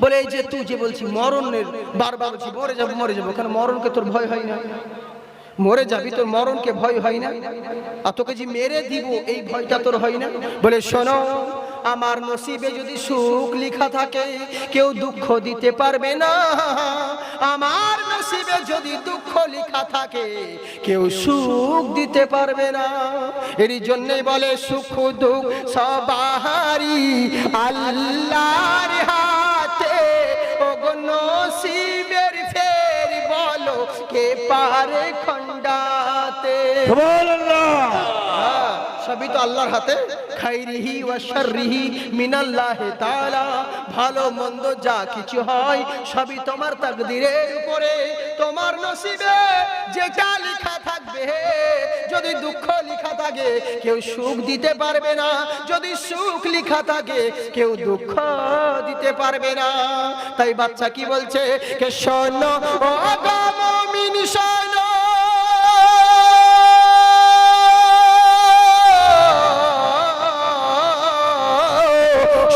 বলে এই যে তুই যে বলছি মরণের, বারবার বলছি মরে যাবো মরে যাবো, কারণ মরণকে তোর ভয় হয় না? মরে যাবি, তোর মরণকে ভয় হয় না? আর তোকে যে মেরে দিব এই ভয়টা তোর হয় না? বলে শোনো, আমার নসিবে যদি সুখ লেখা থাকে কেউ দুঃখ দিতে পারবে না। আমার নসিবে যদি দুঃখ লেখা থাকে কেউ সুখ দিতে পারবে না। এরই জন্যই বলে সুখ দুঃখ সবারই আল্লাহর হাতে। ওগো নসিবের ফের বলো কে পারে খণ্ডাতে। সুবহানাল্লাহ। সবই তো আল্লাহর হাতে। খাইরিহি ওয়া শাররিহি মিনাল্লাহি তাআলা। ভালো মন্দ যা কিছু হয় সবই তোমার তাকদীরের উপরে, তোমার নসিবে যেটা লেখা থাকবে। যদি দুঃখ লেখা থাকে কেউ সুখ দিতে পারবে না, যদি সুখ লেখা থাকে কেউ দুঃখ দিতে পারবে না। তাই বাচ্চা কি বলছে, কে শোনো ও গো মুমিন শোনো,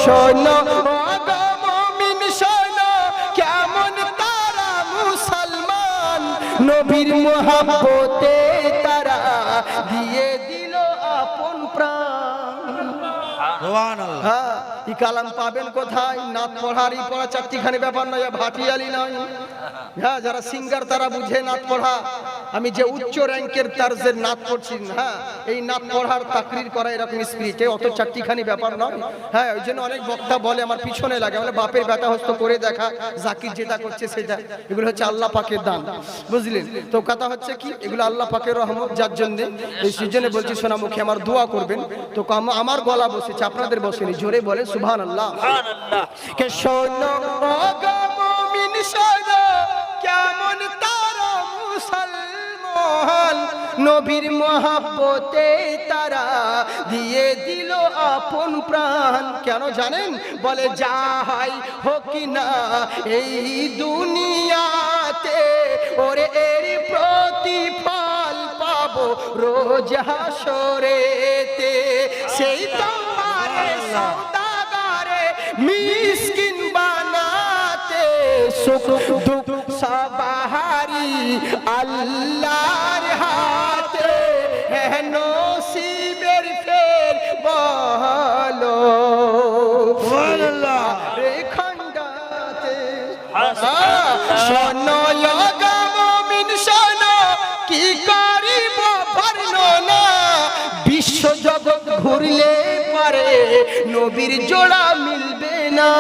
শোনো গো মুমিন শোনো, কেমন তারা মুসলমান, নবীর মুহাব্বতে তারা দিয়ে দিল আপন প্রাণ। সুবহানাল্লাহ। হ্যাঁ, এই কালাম পাবেন কোথায়? নাত পড়ার এই পড়া চারটিখানি ব্যাপার নয়, ভাটিয়ালি নয়। হ্যাঁ, যারা সিঙ্গার তারা বুঝে নাত পড়া। আমি যে উচ্চ র্যাঙ্কের তারজের নাত পড়ছি, হ্যাঁ, এই নাত পড়ার তাকরির করা এরকম স্পিরিটে, অত চারটিখানি ব্যাপার নয়। হ্যাঁ, ওই জন্য অনেক বক্তা বলে আমার পিছনে লাগে, মানে বাপের বেটা হস্ত করে দেখা, জাকির যেটা করছে সেটা। এগুলো হচ্ছে আল্লাহ পাকের দান, বুঝলেন তো? কথা হচ্ছে কি, এগুলো আল্লাহ পাকের রহমত, যার জন্য এই সিজনে বলছি সোনা মুখে আমার দোয়া করবেন। তো আমার গলা বসেছে, আপনাদের বসেনি, জোরে বলে সুবহানাল্লাহ। কে শোনো গো মুমিন শোনো, কেমন তারা মুসলমান, নবীর মুহাব্বতে তারা দিয়ে দিল আপন প্রাণ। কেন জানেন? বলে যাই হোক না এই দুনিয়াতে, ওরে এর প্রতিফল পাবো রোজ হাসরেতে। সেই তোমারে সওদাগারে মিসকিন বানাতে, সুখ দুঃখ সবারই আল্লাহর হাতে। হ্যাঁ, নসিবের ফের বলো রে খণ্ডাতে। শোনো গো মুমিন শোনো, কি করিব বর্ণনা, বিশ্ব জগৎ ঘুরলে পারে নবীর জোড়া মিলবে না।